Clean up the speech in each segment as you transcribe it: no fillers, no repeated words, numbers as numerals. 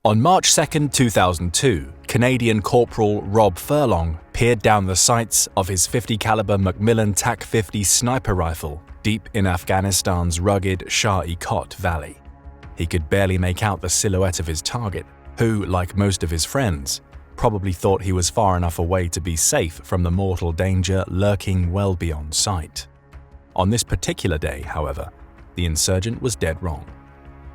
On March 2, 2002, Canadian Corporal Rob Furlong peered down the sights of his .50 caliber Macmillan TAC-50 sniper rifle deep in Afghanistan's rugged Shah-e-Kot Valley. He could barely make out the silhouette of his target, who, like most of his friends, probably thought he was far enough away to be safe from the mortal danger lurking well beyond sight. On this particular day, however, the insurgent was dead wrong.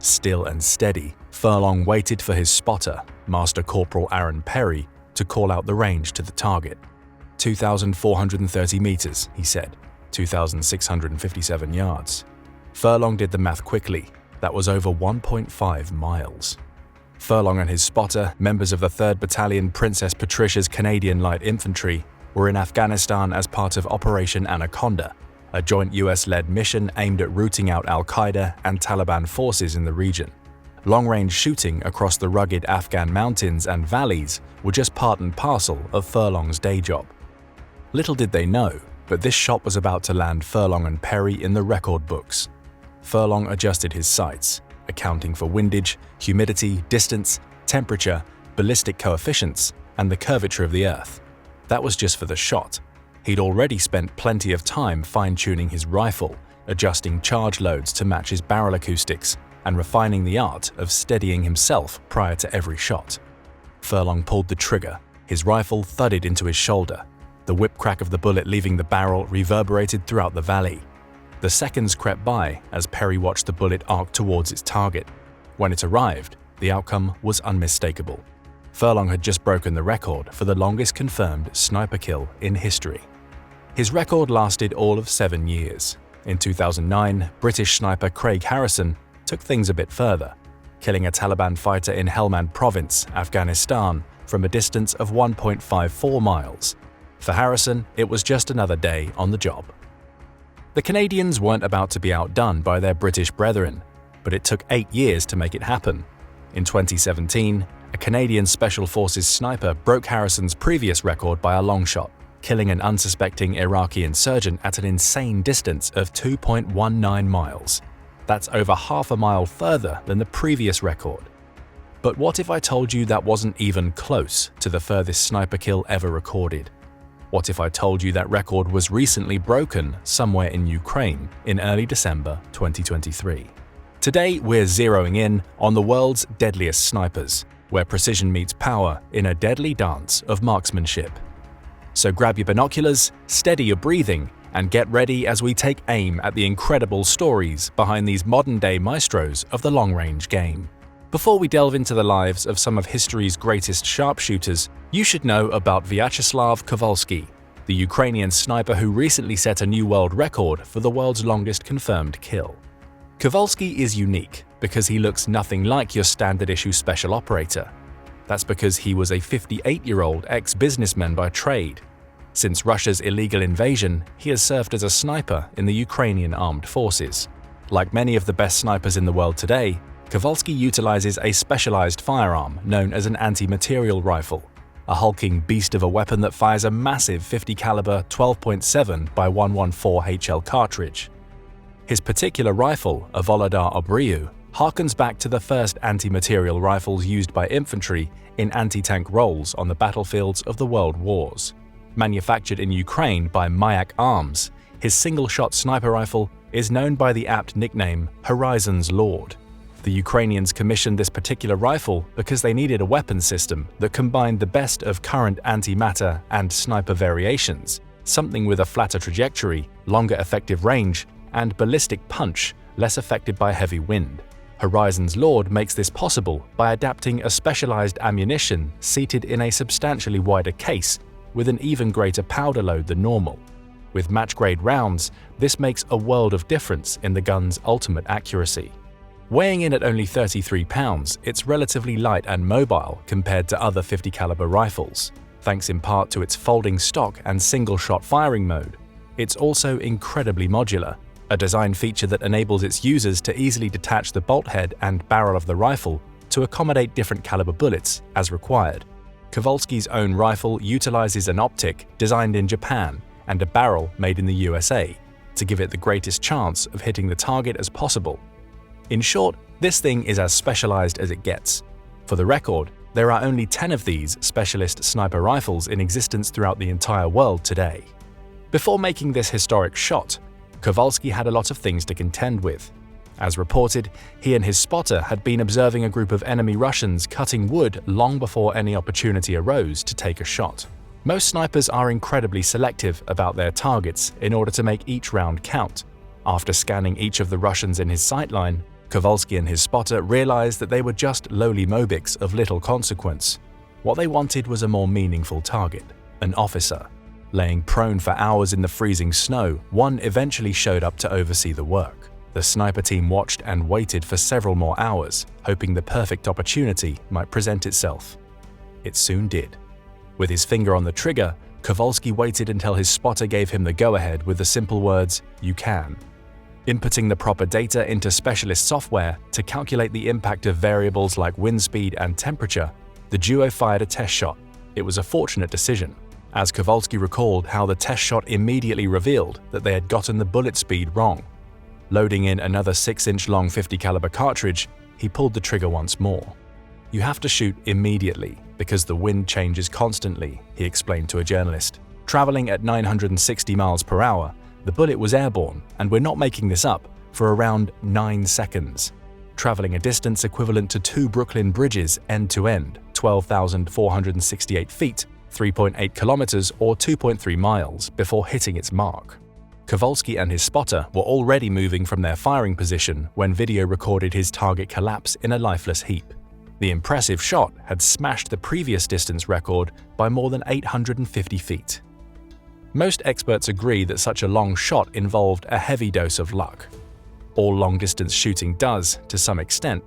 Still and steady, Furlong waited for his spotter, Master Corporal Aaron Perry, to call out the range to the target. 2,430 meters, he said, 2,657 yards. Furlong did the math quickly. That was over 1.5 miles. Furlong and his spotter, members of the 3rd Battalion Princess Patricia's Canadian Light Infantry, were in Afghanistan as part of Operation Anaconda, a joint US-led mission aimed at rooting out al-Qaeda and Taliban forces in the region. Long-range shooting across the rugged Afghan mountains and valleys were just part and parcel of Furlong's day job. Little did they know, but this shot was about to land Furlong and Perry in the record books. Furlong adjusted his sights, accounting for windage, humidity, distance, temperature, ballistic coefficients, and the curvature of the Earth. That was just for the shot. He'd already spent plenty of time fine-tuning his rifle, adjusting charge loads to match his barrel acoustics, and refining the art of steadying himself prior to every shot. Furlong pulled the trigger. His rifle thudded into his shoulder. The whip crack of the bullet leaving the barrel reverberated throughout the valley. The seconds crept by as Perry watched the bullet arc towards its target. When it arrived, the outcome was unmistakable. Furlong had just broken the record for the longest confirmed sniper kill in history. His record lasted all of 7 years. In 2009, British sniper Craig Harrison took things a bit further, killing a Taliban fighter in Helmand Province, Afghanistan, from a distance of 1.54 miles. For Harrison, it was just another day on the job. The Canadians weren't about to be outdone by their British brethren, but it took 8 years to make it happen. In 2017, a Canadian Special Forces sniper broke Harrison's previous record by a long shot, killing an unsuspecting Iraqi insurgent at an insane distance of 2.19 miles. That's over half a mile further than the previous record. But what if I told you that wasn't even close to the furthest sniper kill ever recorded? What if I told you that record was recently broken somewhere in Ukraine in early December 2023? Today, we're zeroing in on the world's deadliest snipers, where precision meets power in a deadly dance of marksmanship. So grab your binoculars, steady your breathing, and get ready as we take aim at the incredible stories behind these modern-day maestros of the long-range game. Before we delve into the lives of some of history's greatest sharpshooters, you should know about Vyacheslav Kovalskiy, the Ukrainian sniper who recently set a new world record for the world's longest confirmed kill. Kovalskiy is unique because he looks nothing like your standard-issue special operator. That's because he was a 58-year-old ex-businessman by trade. Since Russia's illegal invasion, he has served as a sniper in the Ukrainian armed forces. Like many of the best snipers in the world today, Kovalskiy utilizes a specialized firearm known as an anti-material rifle, a hulking beast of a weapon that fires a massive .50 caliber 12.7 by 114 HL cartridge. His particular rifle, a Volodar Obryu, harkens back to the first anti-material rifles used by infantry in anti-tank roles on the battlefields of the World Wars. Manufactured in Ukraine by Mayak Arms, his single-shot sniper rifle is known by the apt nickname Horizon's Lord. The Ukrainians commissioned this particular rifle because they needed a weapon system that combined the best of current antimatter and sniper variations, something with a flatter trajectory, longer effective range, and ballistic punch less affected by heavy wind. Horizon's Lord makes this possible by adapting a specialized ammunition seated in a substantially wider case with an even greater powder load than normal. With match-grade rounds, this makes a world of difference in the gun's ultimate accuracy. Weighing in at only 33 pounds, it's relatively light and mobile compared to other .50 caliber rifles. Thanks in part to its folding stock and single-shot firing mode, it's also incredibly modular, a design feature that enables its users to easily detach the bolt head and barrel of the rifle to accommodate different caliber bullets as required. Kovalskiy's own rifle utilizes an optic designed in Japan and a barrel made in the USA to give it the greatest chance of hitting the target as possible. In short, this thing is as specialized as it gets. For the record, there are only 10 of these specialist sniper rifles in existence throughout the entire world today. Before making this historic shot, Kovalskiy had a lot of things to contend with. As reported, he and his spotter had been observing a group of enemy Russians cutting wood long before any opportunity arose to take a shot. Most snipers are incredibly selective about their targets in order to make each round count. After scanning each of the Russians in his sightline, Kovalskiy and his spotter realized that they were just lowly mobics of little consequence. What they wanted was a more meaningful target, an officer. Laying prone for hours in the freezing snow, one eventually showed up to oversee the work. The sniper team watched and waited for several more hours, hoping the perfect opportunity might present itself. It soon did. With his finger on the trigger, Kovalskiy waited until his spotter gave him the go-ahead with the simple words, "You can." Inputting the proper data into specialist software to calculate the impact of variables like wind speed and temperature, the duo fired a test shot. It was a fortunate decision, as Kovalskiy recalled how the test shot immediately revealed that they had gotten the bullet speed wrong. Loading in another 6-inch long 50 caliber cartridge, he pulled the trigger once more. "You have to shoot immediately because the wind changes constantly," he explained to a journalist. Traveling at 960 miles per hour, the bullet was airborne, and we're not making this up, for around 9 seconds, traveling a distance equivalent to 2 Brooklyn bridges end-to-end, 12,468 feet, 3.8 kilometers or 2.3 miles before hitting its mark. Kovalskiy and his spotter were already moving from their firing position when video recorded his target collapse in a lifeless heap. The impressive shot had smashed the previous distance record by more than 850 feet. Most experts agree that such a long shot involved a heavy dose of luck. All long-distance shooting does, to some extent.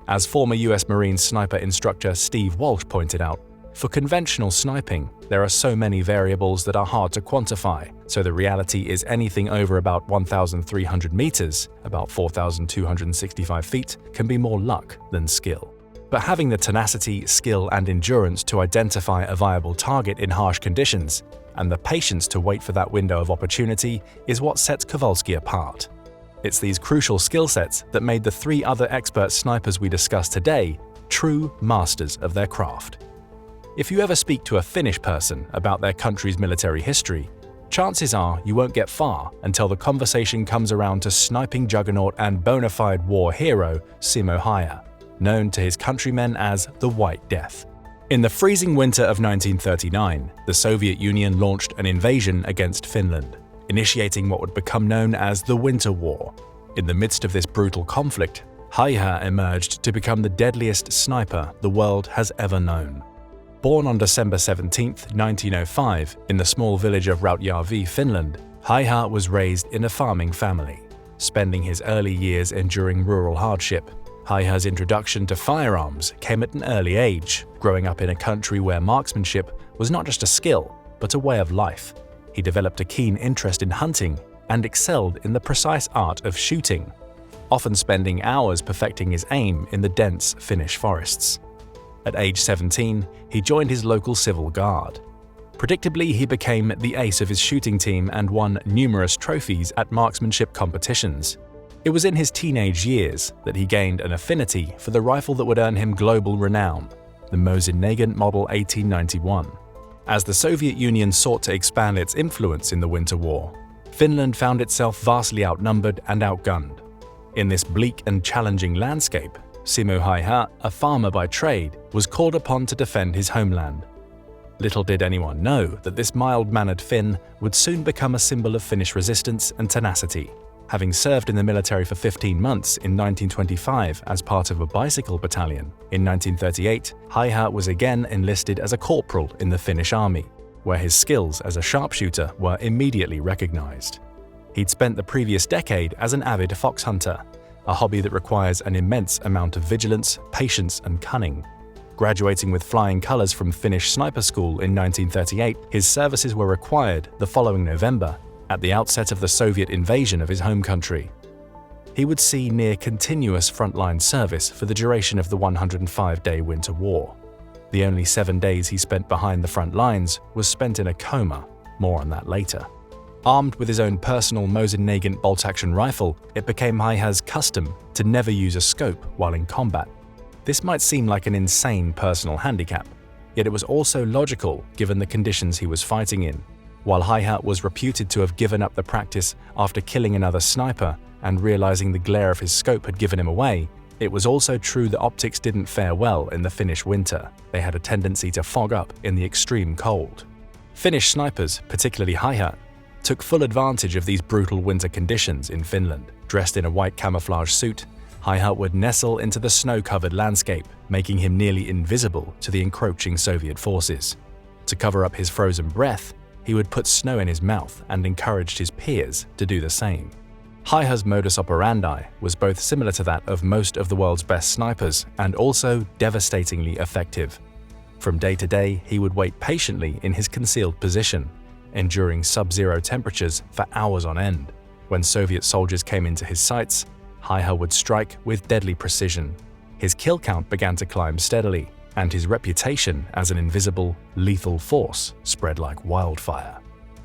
As former US Marine sniper instructor Steve Walsh pointed out, for conventional sniping, there are so many variables that are hard to quantify, so the reality is anything over about 1,300 meters, about 4,265 feet, can be more luck than skill. But having the tenacity, skill, and endurance to identify a viable target in harsh conditions, and the patience to wait for that window of opportunity is what sets Kovalskiy apart. It's these crucial skill sets that made the 3 other expert snipers we discussed today true masters of their craft. If you ever speak to a Finnish person about their country's military history, chances are you won't get far until the conversation comes around to sniping juggernaut and bona fide war hero Simo Häyhä, known to his countrymen as the White Death. In the freezing winter of 1939, the Soviet Union launched an invasion against Finland, initiating what would become known as the Winter War. In the midst of this brutal conflict, Häyhä emerged to become the deadliest sniper the world has ever known. Born on December 17, 1905, in the small village of Rautjärvi, Finland, Häyhä was raised in a farming family. Spending his early years enduring rural hardship, Häyhä's introduction to firearms came at an early age, growing up in a country where marksmanship was not just a skill, but a way of life. He developed a keen interest in hunting and excelled in the precise art of shooting, often spending hours perfecting his aim in the dense Finnish forests. At age 17, he joined his local civil guard. Predictably, he became the ace of his shooting team and won numerous trophies at marksmanship competitions. It was in his teenage years that he gained an affinity for the rifle that would earn him global renown, the Mosin-Nagant Model 1891. As the Soviet Union sought to expand its influence in the Winter War, Finland found itself vastly outnumbered and outgunned. In this bleak and challenging landscape, Simo Häyhä, a farmer by trade, was called upon to defend his homeland. Little did anyone know that this mild-mannered Finn would soon become a symbol of Finnish resistance and tenacity. Having served in the military for 15 months in 1925 as part of a bicycle battalion, in 1938, Häyhä was again enlisted as a corporal in the Finnish army, where his skills as a sharpshooter were immediately recognized. He'd spent the previous decade as an avid fox hunter, a hobby that requires an immense amount of vigilance, patience, and cunning. Graduating with flying colors from Finnish Sniper School in 1938, his services were required the following November, at the outset of the Soviet invasion of his home country. He would see near-continuous frontline service for the duration of the 105-day Winter War. The only 7 days he spent behind the front lines was spent in a coma. More on that later. Armed with his own personal Mosin-Nagant bolt-action rifle, it became Häyhä's custom to never use a scope while in combat. This might seem like an insane personal handicap, yet it was also logical given the conditions he was fighting in. While Häyhä was reputed to have given up the practice after killing another sniper and realizing the glare of his scope had given him away, it was also true that optics didn't fare well in the Finnish winter. They had a tendency to fog up in the extreme cold. Finnish snipers, particularly Häyhä, took full advantage of these brutal winter conditions in Finland. Dressed in a white camouflage suit, Häyhä would nestle into the snow-covered landscape, making him nearly invisible to the encroaching Soviet forces. To cover up his frozen breath, he would put snow in his mouth and encouraged his peers to do the same. Häyhä's modus operandi was both similar to that of most of the world's best snipers and also devastatingly effective. From day to day, he would wait patiently in his concealed position, enduring sub-zero temperatures for hours on end. When Soviet soldiers came into his sights, Häyhä would strike with deadly precision. His kill count began to climb steadily, and his reputation as an invisible, lethal force spread like wildfire.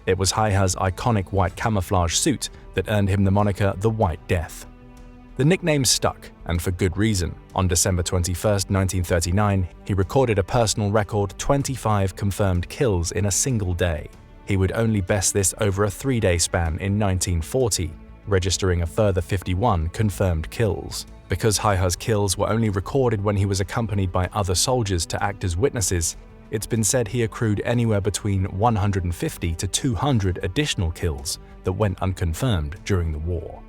It was Häyhä's iconic white camouflage suit that earned him the moniker the White Death. The nickname stuck, and for good reason. On December 21, 1939, he recorded a personal record 25 confirmed kills in a single day. He would only best this over a 3-day span in 1940, registering a further 51 confirmed kills. Because Häyhä's kills were only recorded when he was accompanied by other soldiers to act as witnesses, it's been said he accrued anywhere between 150 to 200 additional kills that went unconfirmed during the war.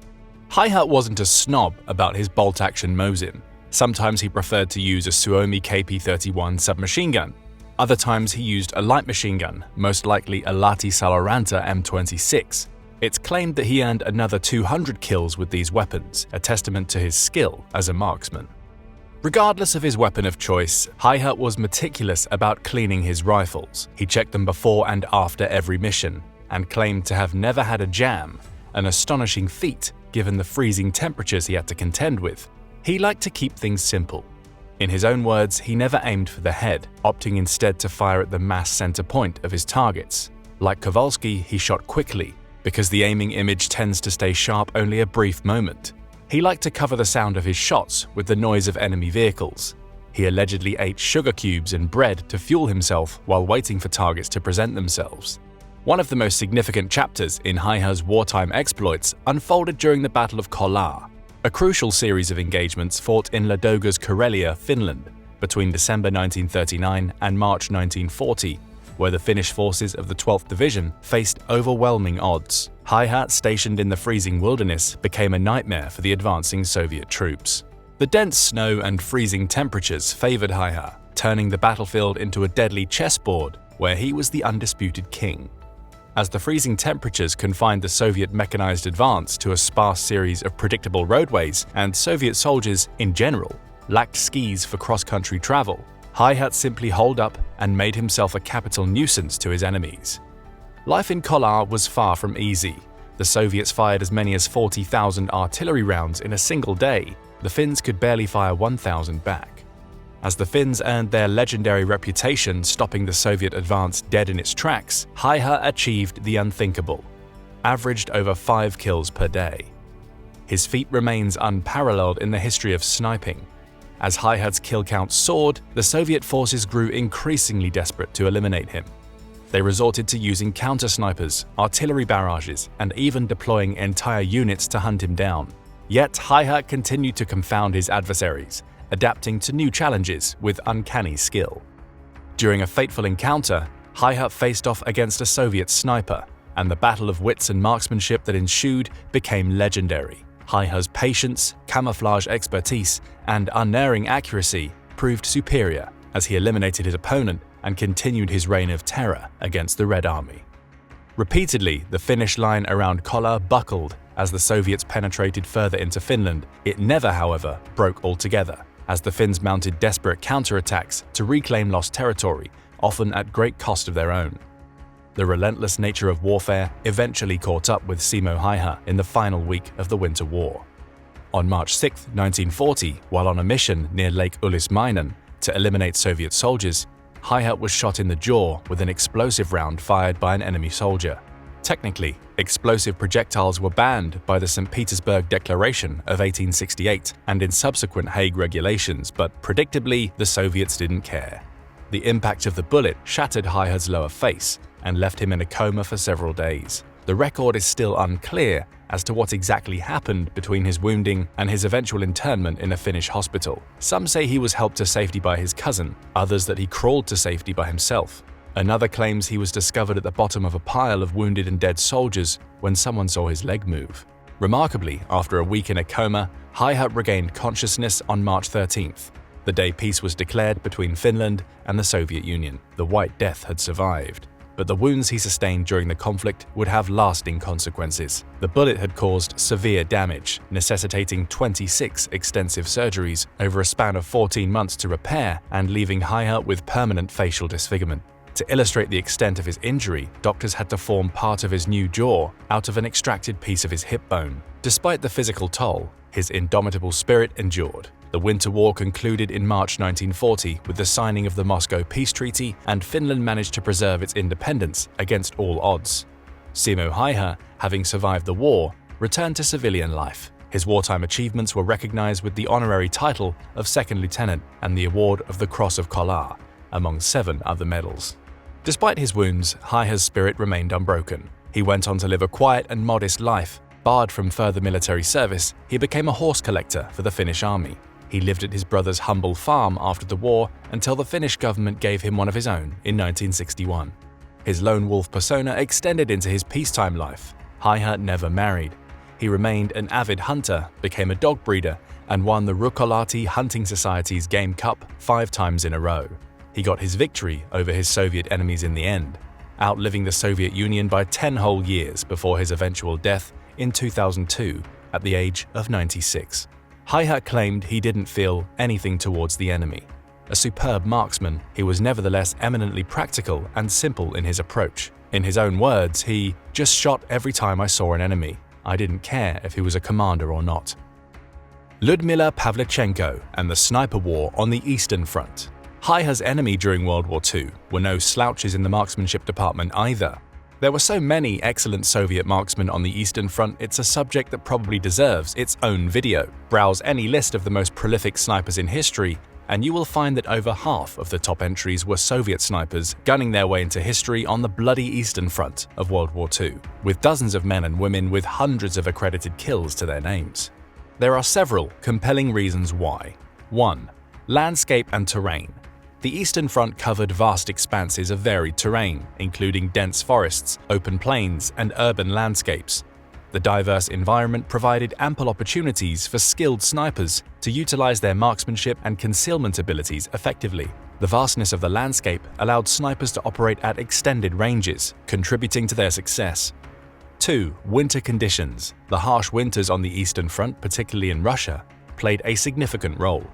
Häyhä wasn't a snob about his bolt-action Mosin. Sometimes he preferred to use a Suomi KP-31 submachine gun. Other times he used a light machine gun, most likely a Lahti Saloranta M26. It's claimed that he earned another 200 kills with these weapons, a testament to his skill as a marksman. Regardless of his weapon of choice, Häyhä was meticulous about cleaning his rifles. He checked them before and after every mission, and claimed to have never had a jam, an astonishing feat given the freezing temperatures he had to contend with. He liked to keep things simple. In his own words, he never aimed for the head, opting instead to fire at the mass center point of his targets. Like Kovalskiy, he shot quickly, because the aiming image tends to stay sharp only a brief moment. He liked to cover the sound of his shots with the noise of enemy vehicles. He allegedly ate sugar cubes and bread to fuel himself while waiting for targets to present themselves. One of the most significant chapters in Häyhä's wartime exploits unfolded during the Battle of Kolar, a crucial series of engagements fought in Ladoga's Karelia, Finland, between December 1939 and March 1940, where the Finnish forces of the 12th Division faced overwhelming odds. Häyhä, stationed in the freezing wilderness, became a nightmare for the advancing Soviet troops. The dense snow and freezing temperatures favored Häyhä, turning the battlefield into a deadly chessboard where he was the undisputed king. As the freezing temperatures confined the Soviet mechanized advance to a sparse series of predictable roadways, and Soviet soldiers, in general, lacked skis for cross-country travel, Häyhä simply holed up and made himself a capital nuisance to his enemies. Life in Kolar was far from easy. The Soviets fired as many as 40,000 artillery rounds in a single day. The Finns could barely fire 1,000 back. As the Finns earned their legendary reputation stopping the Soviet advance dead in its tracks, Häyhä achieved the unthinkable, averaged over 5 kills per day. His feat remains unparalleled in the history of sniping. As Häyhä's kill count soared, the Soviet forces grew increasingly desperate to eliminate him. They resorted to using counter-snipers, artillery barrages, and even deploying entire units to hunt him down. Yet Häyhä continued to confound his adversaries, adapting to new challenges with uncanny skill. During a fateful encounter, Häyhä faced off against a Soviet sniper, and the battle of wits and marksmanship that ensued became legendary. Häyhä's patience, camouflage expertise, and unerring accuracy proved superior as he eliminated his opponent and continued his reign of terror against the Red Army. Repeatedly, the Finnish line around Kolar buckled as the Soviets penetrated further into Finland. It never, however, broke altogether, as the Finns mounted desperate counterattacks to reclaim lost territory, often at great cost of their own. The relentless nature of warfare eventually caught up with Simo Häyhä in the final week of the Winter War. On March 6, 1940, while on a mission near Lake Ulismainen to eliminate Soviet soldiers, Häyhä was shot in the jaw with an explosive round fired by an enemy soldier. Technically, explosive projectiles were banned by the St. Petersburg Declaration of 1868 and in subsequent Hague regulations, but predictably, the Soviets didn't care. The impact of the bullet shattered Häyhä's lower face and left him in a coma for several days. The record is still unclear as to what exactly happened between his wounding and his eventual internment in a Finnish hospital. Some say he was helped to safety by his cousin, others that he crawled to safety by himself. Another claims he was discovered at the bottom of a pile of wounded and dead soldiers when someone saw his leg move. Remarkably, after a week in a coma, Häyhä regained consciousness on March 13th, the day peace was declared between Finland and the Soviet Union. The White Death had survived, but the wounds he sustained during the conflict would have lasting consequences. The bullet had caused severe damage, necessitating 26 extensive surgeries over a span of 14 months to repair and leaving Häyhä with permanent facial disfigurement. To illustrate the extent of his injury, doctors had to form part of his new jaw out of an extracted piece of his hip bone. Despite the physical toll, his indomitable spirit endured. The Winter War concluded in March 1940 with the signing of the Moscow Peace Treaty, and Finland managed to preserve its independence against all odds. Simo Häyhä, having survived the war, returned to civilian life. His wartime achievements were recognized with the honorary title of Second Lieutenant and the award of the Cross of Kolar, among 7 other medals. Despite his wounds, Häyhä's spirit remained unbroken. He went on to live a quiet and modest life. Barred from further military service, he became a horse collector for the Finnish army. He lived at his brother's humble farm after the war until the Finnish government gave him one of his own in 1961. His lone wolf persona extended into his peacetime life. Häyhä never married. He remained an avid hunter, became a dog breeder, and won the Ruokolahti Hunting Society's Game Cup 5 times in a row. He got his victory over his Soviet enemies in the end, outliving the Soviet Union by 10 whole years before his eventual death in 2002 at the age of 96. Häyhä claimed he didn't feel anything towards the enemy. A superb marksman, he was nevertheless eminently practical and simple in his approach. In his own words, he just shot every time I saw an enemy. I didn't care if he was a commander or not. Lyudmila Pavlichenko and the Sniper War on the Eastern Front. Häyhä's enemy during World War II were no slouches in the marksmanship department either. There were so many excellent Soviet marksmen on the Eastern Front, it's a subject that probably deserves its own video. Browse any list of the most prolific snipers in history, and you will find that over half of the top entries were Soviet snipers gunning their way into history on the bloody Eastern Front of World War II, with dozens of men and women with hundreds of accredited kills to their names. There are several compelling reasons why. 1. Landscape and terrain. The Eastern Front covered vast expanses of varied terrain, including dense forests, open plains, and urban landscapes. The diverse environment provided ample opportunities for skilled snipers to utilize their marksmanship and concealment abilities effectively. The vastness of the landscape allowed snipers to operate at extended ranges, contributing to their success. 2. Winter conditions. The harsh winters on the Eastern Front, particularly in Russia, played a significant role.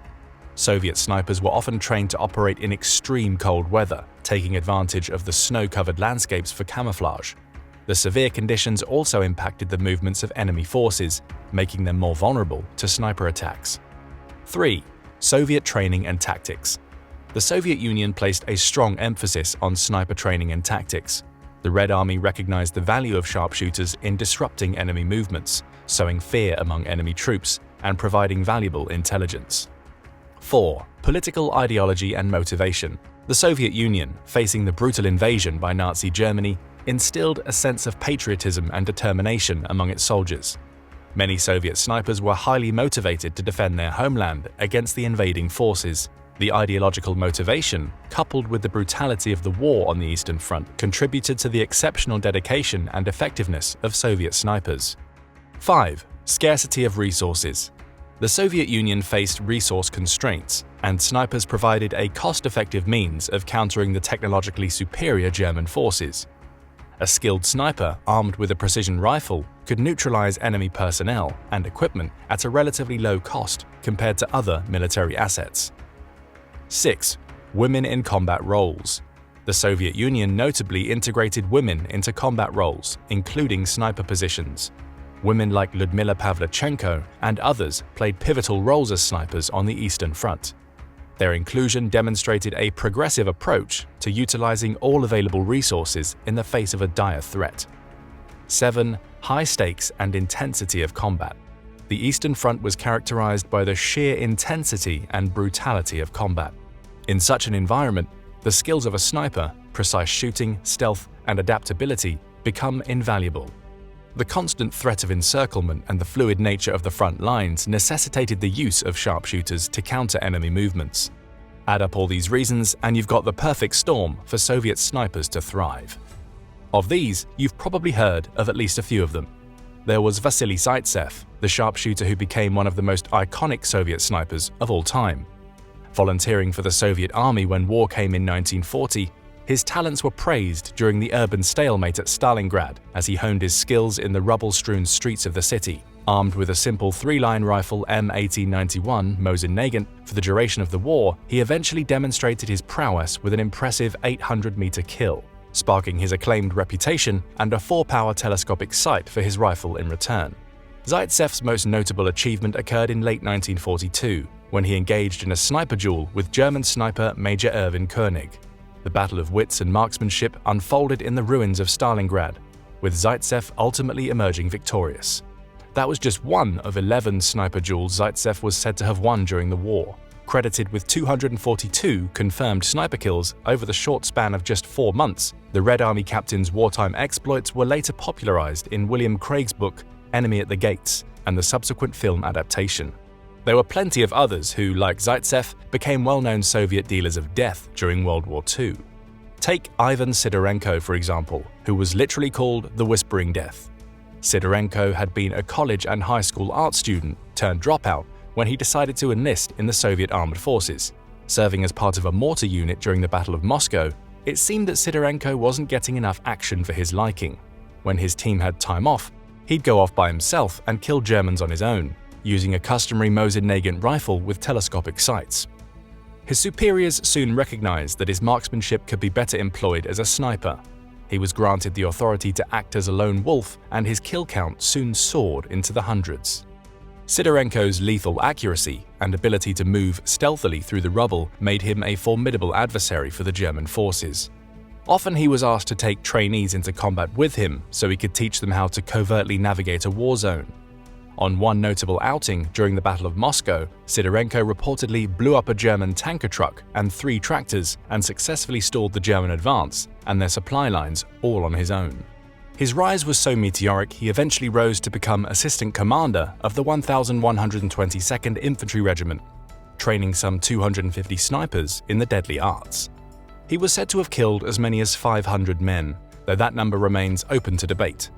Soviet snipers were often trained to operate in extreme cold weather, taking advantage of the snow-covered landscapes for camouflage. The severe conditions also impacted the movements of enemy forces, making them more vulnerable to sniper attacks. 3. Soviet training and tactics. The Soviet Union placed a strong emphasis on sniper training and tactics. The Red Army recognized the value of sharpshooters in disrupting enemy movements, sowing fear among enemy troops, and providing valuable intelligence. 4. Political ideology and motivation. The Soviet Union, facing the brutal invasion by Nazi Germany, instilled a sense of patriotism and determination among its soldiers. Many Soviet snipers were highly motivated to defend their homeland against the invading forces. The ideological motivation, coupled with the brutality of the war on the Eastern Front, contributed to the exceptional dedication and effectiveness of Soviet snipers. 5. Scarcity of resources. The Soviet Union faced resource constraints, and snipers provided a cost-effective means of countering the technologically superior German forces. A skilled sniper armed with a precision rifle could neutralize enemy personnel and equipment at a relatively low cost compared to other military assets. 6. Women in combat roles. The Soviet Union notably integrated women into combat roles, including sniper positions. Women like Lyudmila Pavlichenko and others played pivotal roles as snipers on the Eastern Front. Their inclusion demonstrated a progressive approach to utilizing all available resources in the face of a dire threat. 7. High stakes and intensity of combat. The Eastern Front was characterized by the sheer intensity and brutality of combat. In such an environment, the skills of a sniper, precise shooting, stealth, and adaptability become invaluable. The constant threat of encirclement and the fluid nature of the front lines necessitated the use of sharpshooters to counter enemy movements. Add up all these reasons and you've got the perfect storm for Soviet snipers to thrive. Of these, you've probably heard of at least a few of them. There was Vasily Zaitsev, the sharpshooter who became one of the most iconic Soviet snipers of all time. Volunteering for the Soviet army when war came in 1940, his talents were praised during the urban stalemate at Stalingrad as he honed his skills in the rubble-strewn streets of the city. Armed with a simple 3-line rifle M1891 Mosin Nagant for the duration of the war, he eventually demonstrated his prowess with an impressive 800-meter kill, sparking his acclaimed reputation and a 4-power telescopic sight for his rifle in return. Zaitsev's most notable achievement occurred in late 1942, when he engaged in a sniper duel with German sniper Major Erwin Koenig. The battle of wits and marksmanship unfolded in the ruins of Stalingrad, with Zaitsev ultimately emerging victorious. That was just one of 11 sniper duels Zaitsev was said to have won during the war. Credited with 242 confirmed sniper kills over the short span of just 4 months, the Red Army captain's wartime exploits were later popularized in William Craig's book Enemy at the Gates and the subsequent film adaptation. There were plenty of others who, like Zaitsev, became well-known Soviet dealers of death during World War II. Take Ivan Sidorenko, for example, who was literally called the Whispering Death. Sidorenko had been a college and high school art student turned dropout when he decided to enlist in the Soviet armed forces. Serving as part of a mortar unit during the Battle of Moscow, it seemed that Sidorenko wasn't getting enough action for his liking. When his team had time off, he'd go off by himself and kill Germans on his own, using a customary Mosin Nagant rifle with telescopic sights. His superiors soon recognized that his marksmanship could be better employed as a sniper. He was granted the authority to act as a lone wolf, and his kill count soon soared into the hundreds. Sidorenko's lethal accuracy and ability to move stealthily through the rubble made him a formidable adversary for the German forces. Often he was asked to take trainees into combat with him so he could teach them how to covertly navigate a war zone. On one notable outing during the Battle of Moscow, Sidorenko reportedly blew up a German tanker truck and 3 tractors and successfully stalled the German advance and their supply lines all on his own. His rise was so meteoric he eventually rose to become assistant commander of the 1122nd Infantry Regiment, training some 250 snipers in the deadly arts. He was said to have killed as many as 500 men, though that number remains open to debate.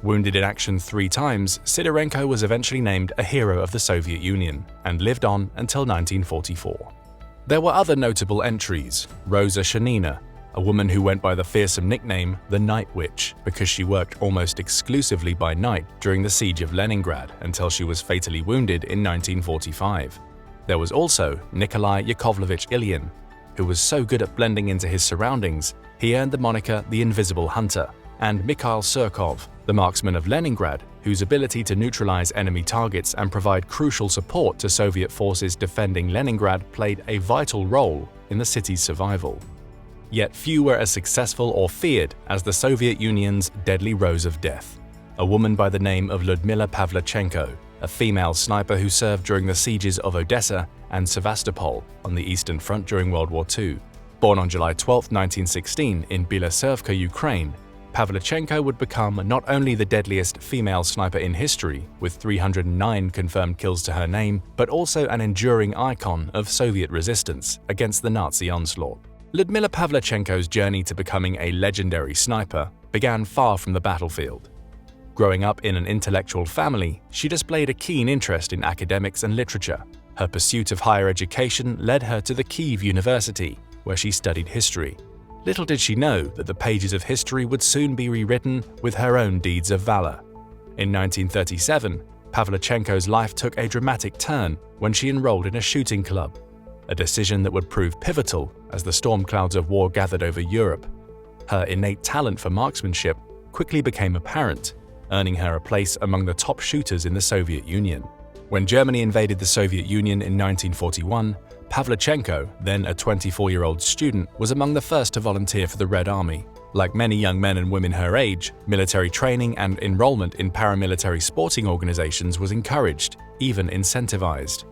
Wounded in action 3 times, Sidorenko was eventually named a hero of the Soviet Union and lived on until 1944. There were other notable entries. Rosa Shanina, a woman who went by the fearsome nickname the Night Witch because she worked almost exclusively by night during the siege of Leningrad until she was fatally wounded in 1945. There was also Nikolai Yakovlevich Ilyin, who was so good at blending into his surroundings, he earned the moniker the Invisible Hunter, and Mikhail Surkov, the marksman of Leningrad, whose ability to neutralize enemy targets and provide crucial support to Soviet forces defending Leningrad played a vital role in the city's survival. Yet few were as successful or feared as the Soviet Union's deadly rose of death, a woman by the name of Lyudmila Pavlichenko, a female sniper who served during the sieges of Odessa and Sevastopol on the Eastern Front during World War II. Born on July 12, 1916 in Bieloservka, Ukraine, Pavlichenko would become not only the deadliest female sniper in history, with 309 confirmed kills to her name, but also an enduring icon of Soviet resistance against the Nazi onslaught. Lyudmila Pavlichenko's journey to becoming a legendary sniper began far from the battlefield. Growing up in an intellectual family, she displayed a keen interest in academics and literature. Her pursuit of higher education led her to the Kyiv University, where she studied history. Little did she know that the pages of history would soon be rewritten with her own deeds of valor. In 1937, Pavlichenko's life took a dramatic turn when she enrolled in a shooting club, a decision that would prove pivotal as the storm clouds of war gathered over Europe. Her innate talent for marksmanship quickly became apparent, earning her a place among the top shooters in the Soviet Union. When Germany invaded the Soviet Union in 1941, Pavlichenko, then a 24-year-old student, was among the first to volunteer for the Red Army. Like many young men and women her age, military training and enrollment in paramilitary sporting organizations was encouraged, even incentivized.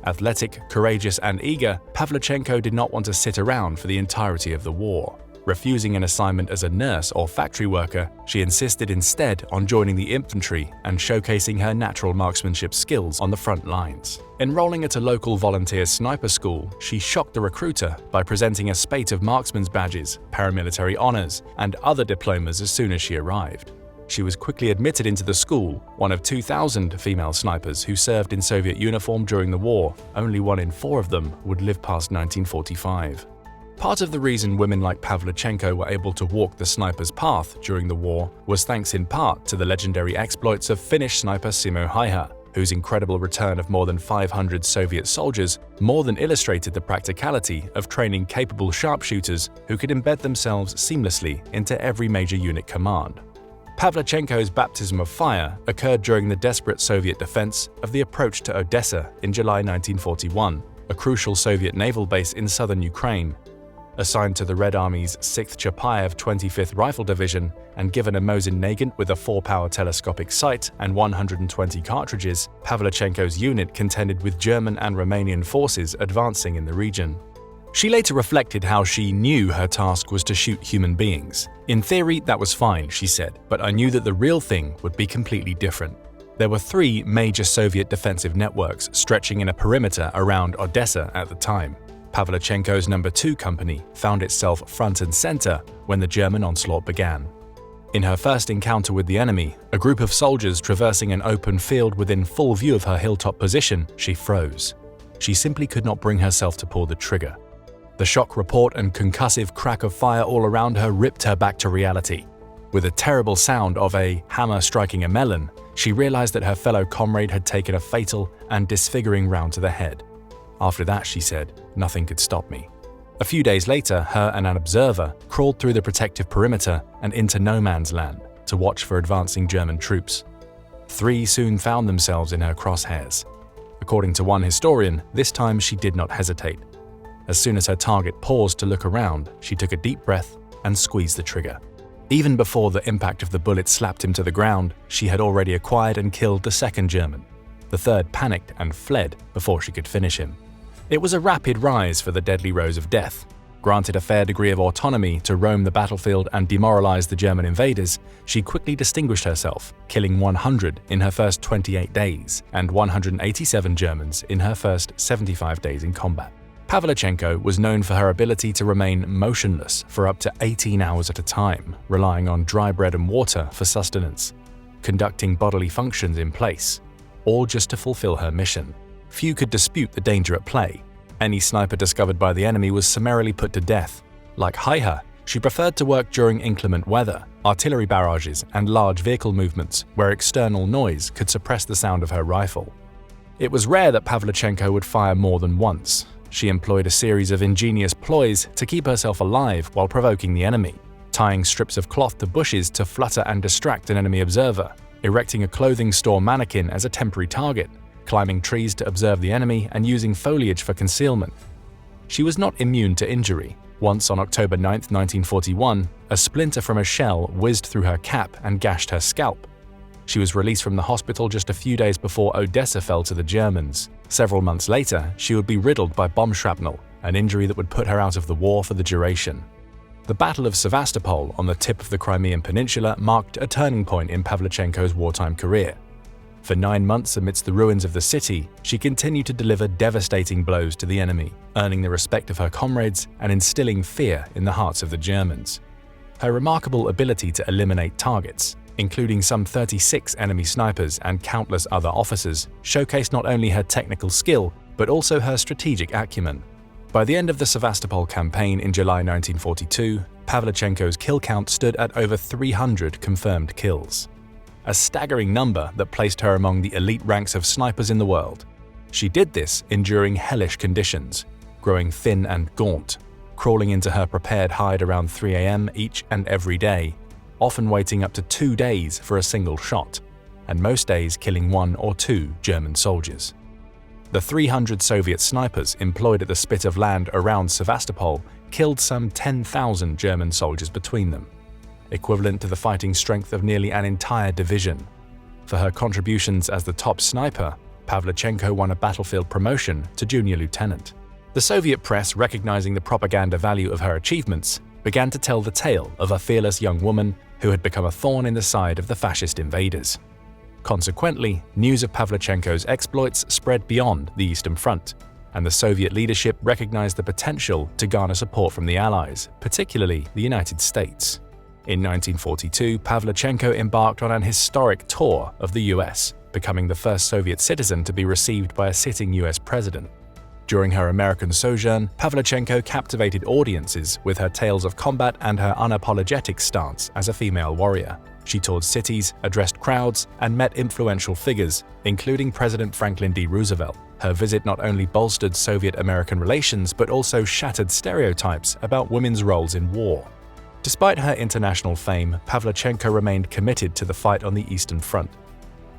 Athletic, courageous, and eager, Pavlichenko did not want to sit around for the entirety of the war. Refusing an assignment as a nurse or factory worker, she insisted instead on joining the infantry and showcasing her natural marksmanship skills on the front lines. Enrolling at a local volunteer sniper school, she shocked the recruiter by presenting a spate of marksman's badges, paramilitary honors, and other diplomas as soon as she arrived. She was quickly admitted into the school, one of 2,000 female snipers who served in Soviet uniform during the war. Only 1 in 4 of them would live past 1945. Part of the reason women like Pavlichenko were able to walk the sniper's path during the war was thanks in part to the legendary exploits of Finnish sniper Simo Häyhä, whose incredible return of more than 500 Soviet soldiers more than illustrated the practicality of training capable sharpshooters who could embed themselves seamlessly into every major unit command. Pavlichenko's baptism of fire occurred during the desperate Soviet defense of the approach to Odessa in July 1941, a crucial Soviet naval base in southern Ukraine. Assigned to the Red Army's 6th Chapayev 25th Rifle Division and given a Mosin Nagant with a 4-power telescopic sight and 120 cartridges, Pavlichenko's unit contended with German and Romanian forces advancing in the region. She later reflected how she knew her task was to shoot human beings. In theory, that was fine, she said, but I knew that the real thing would be completely different. There were 3 major Soviet defensive networks stretching in a perimeter around Odessa at the time. Pavlichenko's No. 2 company found itself front and center when the German onslaught began. In her first encounter with the enemy, a group of soldiers traversing an open field within full view of her hilltop position, she froze. She simply could not bring herself to pull the trigger. The shock report and concussive crack of fire all around her ripped her back to reality. With a terrible sound of a hammer striking a melon, she realized that her fellow comrade had taken a fatal and disfiguring round to the head. After that, she said, nothing could stop me. A few days later, her and an observer crawled through the protective perimeter and into no man's land to watch for advancing German troops. 3 soon found themselves in her crosshairs. According to one historian, this time she did not hesitate. As soon as her target paused to look around, she took a deep breath and squeezed the trigger. Even before the impact of the bullet slapped him to the ground, she had already acquired and killed the 2nd German. The 3rd panicked and fled before she could finish him. It was a rapid rise for the deadly rose of death. Granted a fair degree of autonomy to roam the battlefield and demoralize the German invaders, she quickly distinguished herself, killing 100 in her first 28 days and 187 Germans in her first 75 days in combat. Pavlichenko was known for her ability to remain motionless for up to 18 hours at a time, relying on dry bread and water for sustenance, conducting bodily functions in place, all just to fulfill her mission. Few could dispute the danger at play. Any sniper discovered by the enemy was summarily put to death. Like Häyhä, she preferred to work during inclement weather, artillery barrages, and large vehicle movements where external noise could suppress the sound of her rifle. It was rare that Pavlichenko would fire more than once. She employed a series of ingenious ploys to keep herself alive while provoking the enemy, tying strips of cloth to bushes to flutter and distract an enemy observer, erecting a clothing store mannequin as a temporary target, climbing trees to observe the enemy, and using foliage for concealment. She was not immune to injury. Once on October 9, 1941, a splinter from a shell whizzed through her cap and gashed her scalp. She was released from the hospital just a few days before Odessa fell to the Germans. Several months later, she would be riddled by bomb shrapnel, an injury that would put her out of the war for the duration. The Battle of Sevastopol on the tip of the Crimean Peninsula marked a turning point in Pavlichenko's wartime career. For 9 months amidst the ruins of the city, she continued to deliver devastating blows to the enemy, earning the respect of her comrades and instilling fear in the hearts of the Germans. Her remarkable ability to eliminate targets, including some 36 enemy snipers and countless other officers, showcased not only her technical skill, but also her strategic acumen. By the end of the Sevastopol campaign in July 1942, Pavlichenko's kill count stood at over 300 confirmed kills. A staggering number that placed her among the elite ranks of snipers in the world. She did this enduring hellish conditions, growing thin and gaunt, crawling into her prepared hide around 3 a.m. each and every day, often waiting up to 2 days for a single shot, and most days killing 1 or 2 German soldiers. The 300 Soviet snipers employed at the spit of land around Sevastopol killed some 10,000 German soldiers between them. equivalent to the fighting strength of nearly an entire division. For her contributions as the top sniper, Pavlichenko won a battlefield promotion to junior lieutenant. The Soviet press, recognizing the propaganda value of her achievements, began to tell the tale of a fearless young woman who had become a thorn in the side of the fascist invaders. Consequently, news of Pavlichenko's exploits spread beyond the Eastern Front, and the Soviet leadership recognized the potential to garner support from the Allies, particularly the United States. In 1942, Pavlichenko embarked on an historic tour of the US, becoming the first Soviet citizen to be received by a sitting US president. During her American sojourn, Pavlichenko captivated audiences with her tales of combat and her unapologetic stance as a female warrior. She toured cities, addressed crowds, and met influential figures, including President Franklin D. Roosevelt. Her visit not only bolstered Soviet-American relations but also shattered stereotypes about women's roles in war. Despite her international fame, Pavlichenko remained committed to the fight on the Eastern Front.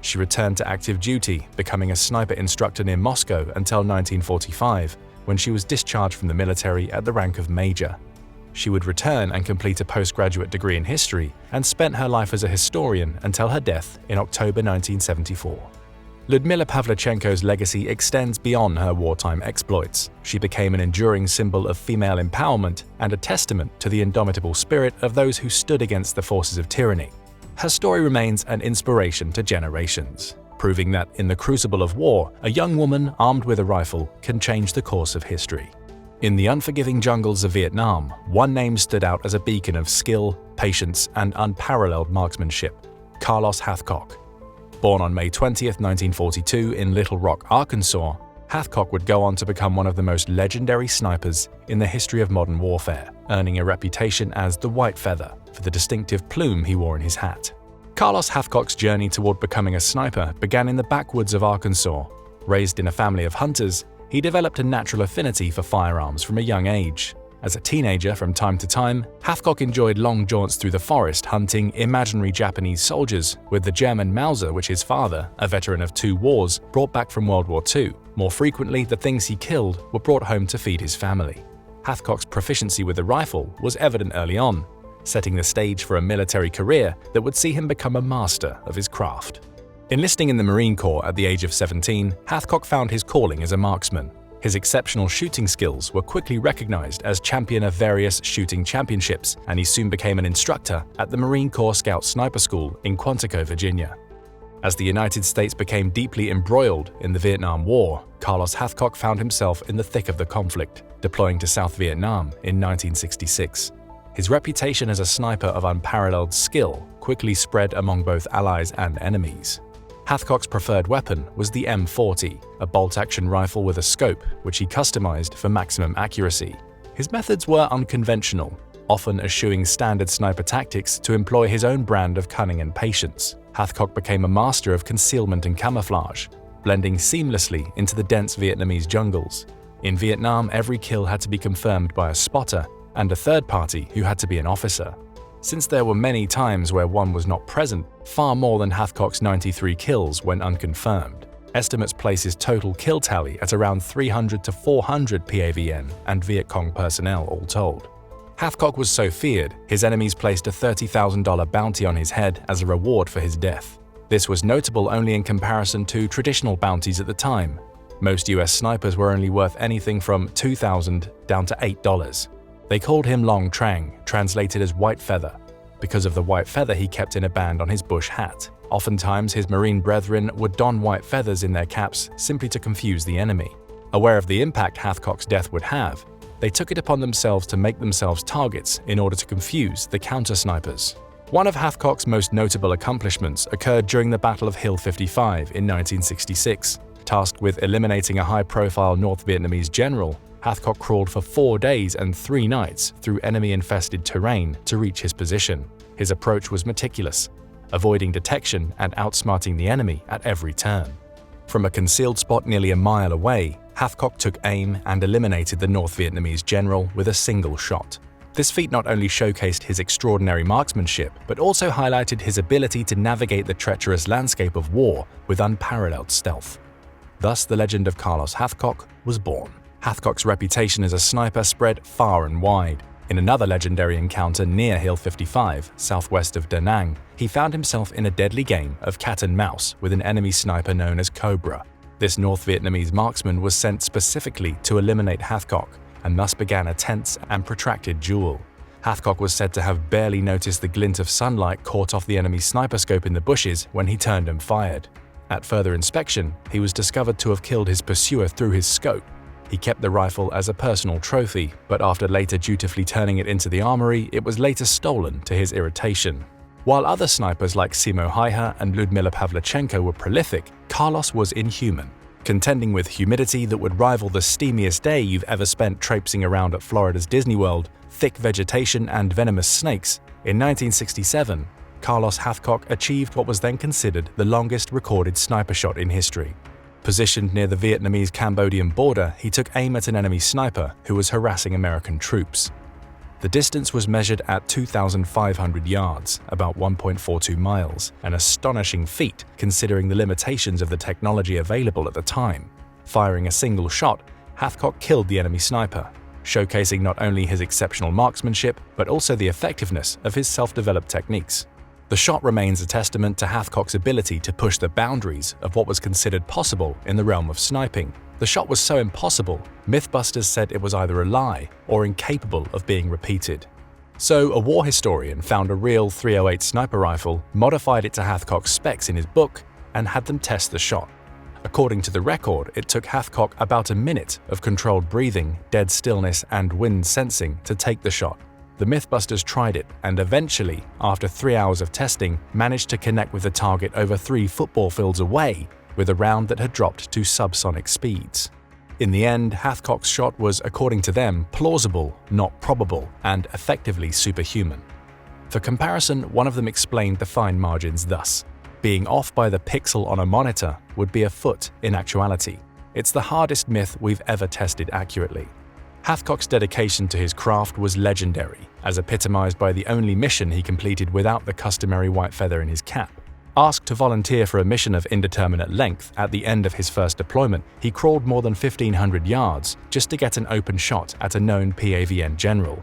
She returned to active duty, becoming a sniper instructor near Moscow until 1945, when she was discharged from the military at the rank of major. She would return and complete a postgraduate degree in history and spent her life as a historian until her death in October 1974. Lyudmila Pavlichenko's legacy extends beyond her wartime exploits. She became an enduring symbol of female empowerment and a testament to the indomitable spirit of those who stood against the forces of tyranny. Her story remains an inspiration to generations, proving that in the crucible of war, a young woman armed with a rifle can change the course of history. In the unforgiving jungles of Vietnam, one name stood out as a beacon of skill, patience, and unparalleled marksmanship: Carlos Hathcock. Born on May 20, 1942 in Little Rock, Arkansas, Hathcock would go on to become one of the most legendary snipers in the history of modern warfare, earning a reputation as the White Feather for the distinctive plume he wore in his hat. Carlos Hathcock's journey toward becoming a sniper began in the backwoods of Arkansas. Raised in a family of hunters, he developed a natural affinity for firearms from a young age. As a teenager, from time to time, Hathcock enjoyed long jaunts through the forest hunting imaginary Japanese soldiers with the German Mauser, which his father, a veteran of 2 wars, brought back from World War II. More frequently, the things he killed were brought home to feed his family. Hathcock's proficiency with the rifle was evident early on, setting the stage for a military career that would see him become a master of his craft. Enlisting in the Marine Corps at the age of 17, Hathcock found his calling as a marksman. His exceptional shooting skills were quickly recognized as champion of various shooting championships, and he soon became an instructor at the Marine Corps Scout Sniper School in Quantico, Virginia. As the United States became deeply embroiled in the Vietnam War, Carlos Hathcock found himself in the thick of the conflict, deploying to South Vietnam in 1966. His reputation as a sniper of unparalleled skill quickly spread among both allies and enemies. Hathcock's preferred weapon was the M40, a bolt-action rifle with a scope, which he customized for maximum accuracy. His methods were unconventional, often eschewing standard sniper tactics to employ his own brand of cunning and patience. Hathcock became a master of concealment and camouflage, blending seamlessly into the dense Vietnamese jungles. In Vietnam, every kill had to be confirmed by a spotter and a third party who had to be an officer. Since there were many times where one was not present, far more than Hathcock's 93 kills went unconfirmed. Estimates place his total kill tally at around 300 to 400 PAVN and Viet Cong personnel all told. Hathcock was so feared, his enemies placed a $30,000 bounty on his head as a reward for his death. This was notable only in comparison to traditional bounties at the time. Most US snipers were only worth anything from $2,000 down to $8. They called him Long Trang, translated as White Feather, because of the white feather he kept in a band on his bush hat. Oftentimes, his Marine brethren would don white feathers in their caps simply to confuse the enemy. Aware of the impact Hathcock's death would have, they took it upon themselves to make themselves targets in order to confuse the counter-snipers. One of Hathcock's most notable accomplishments occurred during the Battle of Hill 55 in 1966. Tasked with eliminating a high-profile North Vietnamese general, Hathcock crawled for 4 days and 3 nights through enemy-infested terrain to reach his position. His approach was meticulous, avoiding detection and outsmarting the enemy at every turn. From a concealed spot nearly a mile away, Hathcock took aim and eliminated the North Vietnamese general with a single shot. This feat not only showcased his extraordinary marksmanship, but also highlighted his ability to navigate the treacherous landscape of war with unparalleled stealth. Thus, the legend of Carlos Hathcock was born. Hathcock's reputation as a sniper spread far and wide. In another legendary encounter near Hill 55, southwest of Da Nang, he found himself in a deadly game of cat and mouse with an enemy sniper known as Cobra. This North Vietnamese marksman was sent specifically to eliminate Hathcock, and thus began a tense and protracted duel. Hathcock was said to have barely noticed the glint of sunlight caught off the enemy sniper scope in the bushes when he turned and fired. At further inspection, he was discovered to have killed his pursuer through his scope. He kept the rifle as a personal trophy, but after later dutifully turning it into the armory, it was later stolen to his irritation. While other snipers like Simo Häyhä and Lyudmila Pavlichenko were prolific, Carlos was inhuman. Contending with humidity that would rival the steamiest day you've ever spent traipsing around at Florida's Disney World, thick vegetation and venomous snakes, in 1967, Carlos Hathcock achieved what was then considered the longest recorded sniper shot in history. Positioned near the Vietnamese-Cambodian border, he took aim at an enemy sniper who was harassing American troops. The distance was measured at 2,500 yards, about 1.42 miles, an astonishing feat considering the limitations of the technology available at the time. Firing a single shot, Hathcock killed the enemy sniper, showcasing not only his exceptional marksmanship, but also the effectiveness of his self-developed techniques. The shot remains a testament to Hathcock's ability to push the boundaries of what was considered possible in the realm of sniping. The shot was so impossible, Mythbusters said it was either a lie or incapable of being repeated. So a war historian found a real .308 sniper rifle, modified it to Hathcock's specs in his book, and had them test the shot. According to the record, it took Hathcock about a minute of controlled breathing, dead stillness, and wind sensing to take the shot. The Mythbusters tried it and eventually, after 3 hours of testing, managed to connect with the target over 3 football fields away with a round that had dropped to subsonic speeds. In the end, Hathcock's shot was, according to them, plausible, not probable, and effectively superhuman. For comparison, one of them explained the fine margins thus: being off by the pixel on a monitor would be a foot in actuality. It's the hardest myth we've ever tested accurately. Hathcock's dedication to his craft was legendary, as epitomized by the only mission he completed without the customary white feather in his cap. Asked to volunteer for a mission of indeterminate length at the end of his first deployment, he crawled more than 1,500 yards just to get an open shot at a known PAVN general.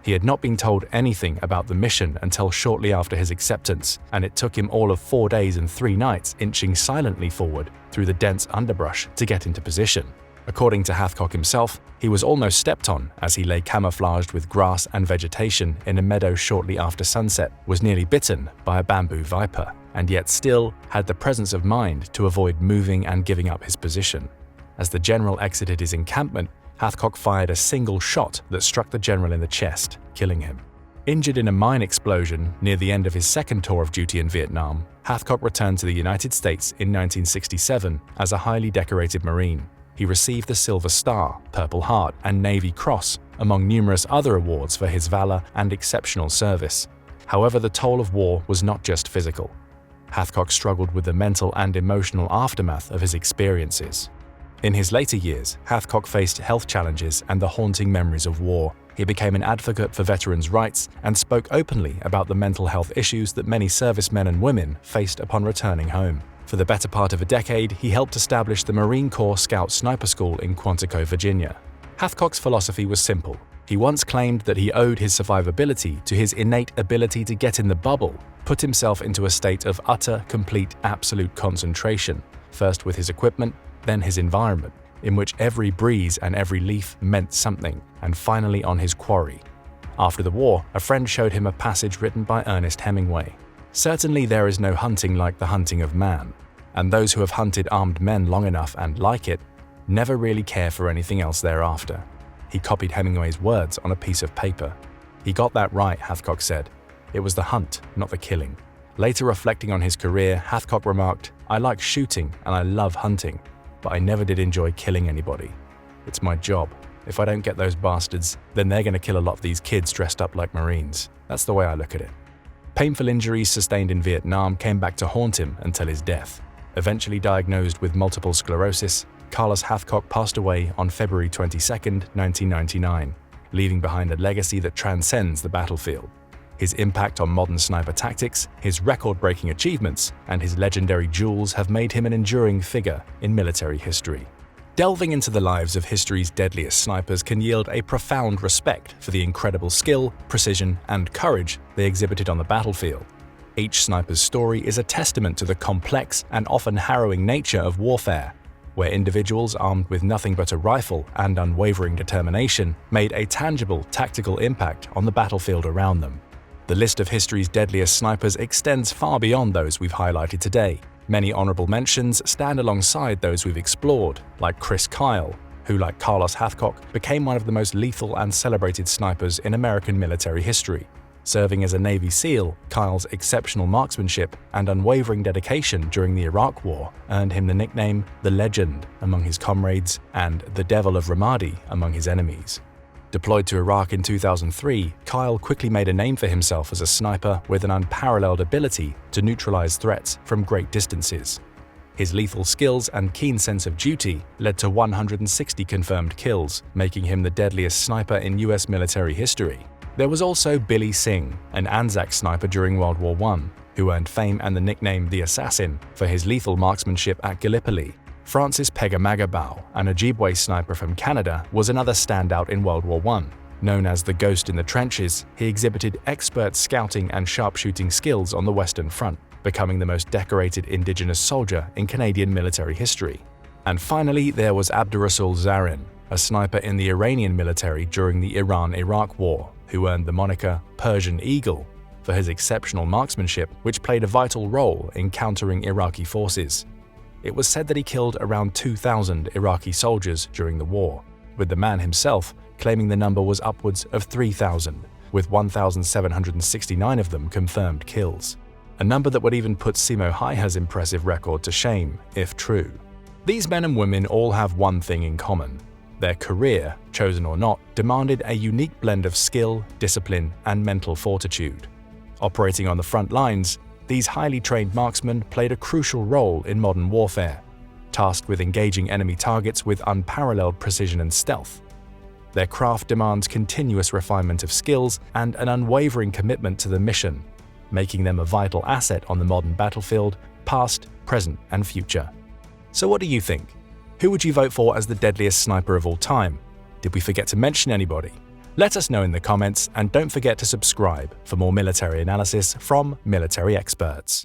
He had not been told anything about the mission until shortly after his acceptance, and it took him all of 4 days and 3 nights inching silently forward through the dense underbrush to get into position. According to Hathcock himself, he was almost stepped on as he lay camouflaged with grass and vegetation in a meadow shortly after sunset, was nearly bitten by a bamboo viper, and yet still had the presence of mind to avoid moving and giving up his position. As the general exited his encampment, Hathcock fired a single shot that struck the general in the chest, killing him. Injured in a mine explosion near the end of his second tour of duty in Vietnam, Hathcock returned to the United States in 1967 as a highly decorated Marine. He received the Silver Star, Purple Heart, and Navy Cross, among numerous other awards for his valor and exceptional service. However, the toll of war was not just physical. Hathcock struggled with the mental and emotional aftermath of his experiences. In his later years, Hathcock faced health challenges and the haunting memories of war. He became an advocate for veterans' rights and spoke openly about the mental health issues that many servicemen and women faced upon returning home. For the better part of a decade, he helped establish the Marine Corps Scout Sniper School in Quantico, Virginia. Hathcock's philosophy was simple. He once claimed that he owed his survivability to his innate ability to get in the bubble, put himself into a state of utter, complete, absolute concentration, first with his equipment, then his environment, in which every breeze and every leaf meant something, and finally on his quarry. After the war, a friend showed him a passage written by Ernest Hemingway. Certainly there is no hunting like the hunting of man, and those who have hunted armed men long enough and like it never really care for anything else thereafter. He copied Hemingway's words on a piece of paper. He got that right, Hathcock said. It was the hunt, not the killing. Later reflecting on his career, Hathcock remarked, "I like shooting and I love hunting, but I never did enjoy killing anybody. It's my job. If I don't get those bastards, then they're going to kill a lot of these kids dressed up like Marines. That's the way I look at it." Painful injuries sustained in Vietnam came back to haunt him until his death. Eventually diagnosed with multiple sclerosis, Carlos Hathcock passed away on February 22, 1999, leaving behind a legacy that transcends the battlefield. His impact on modern sniper tactics, his record-breaking achievements, and his legendary duels have made him an enduring figure in military history. Delving into the lives of history's deadliest snipers can yield a profound respect for the incredible skill, precision, and courage they exhibited on the battlefield. Each sniper's story is a testament to the complex and often harrowing nature of warfare, where individuals armed with nothing but a rifle and unwavering determination made a tangible tactical impact on the battlefield around them. The list of history's deadliest snipers extends far beyond those we've highlighted today. Many honorable mentions stand alongside those we've explored, like Chris Kyle, who, like Carlos Hathcock, became one of the most lethal and celebrated snipers in American military history. Serving as a Navy SEAL, Kyle's exceptional marksmanship and unwavering dedication during the Iraq War earned him the nickname The Legend among his comrades and the Devil of Ramadi among his enemies. Deployed to Iraq in 2003, Kyle quickly made a name for himself as a sniper with an unparalleled ability to neutralize threats from great distances. His lethal skills and keen sense of duty led to 160 confirmed kills, making him the deadliest sniper in US military history. There was also Billy Singh, an Anzac sniper during World War I, who earned fame and the nickname The Assassin for his lethal marksmanship at Gallipoli. Francis Pegamagabau, an Ojibwe sniper from Canada, was another standout in World War I. Known as the Ghost in the Trenches, he exhibited expert scouting and sharpshooting skills on the Western Front, becoming the most decorated Indigenous soldier in Canadian military history. And finally, there was Abdurasul Zarin, a sniper in the Iranian military during the Iran-Iraq War, who earned the moniker Persian Eagle for his exceptional marksmanship, which played a vital role in countering Iraqi forces. It was said that he killed around 2,000 Iraqi soldiers during the war, with the man himself claiming the number was upwards of 3,000, with 1,769 of them confirmed kills. A number that would even put Simo Häyhä's impressive record to shame, if true. These men and women all have one thing in common. Their career, chosen or not, demanded a unique blend of skill, discipline, and mental fortitude. Operating on the front lines, these highly trained marksmen played a crucial role in modern warfare, tasked with engaging enemy targets with unparalleled precision and stealth. Their craft demands continuous refinement of skills and an unwavering commitment to the mission, making them a vital asset on the modern battlefield, past, present, and future. So what do you think? Who would you vote for as the deadliest sniper of all time? Did we forget to mention anybody? Let us know in the comments, and don't forget to subscribe for more military analysis from military experts.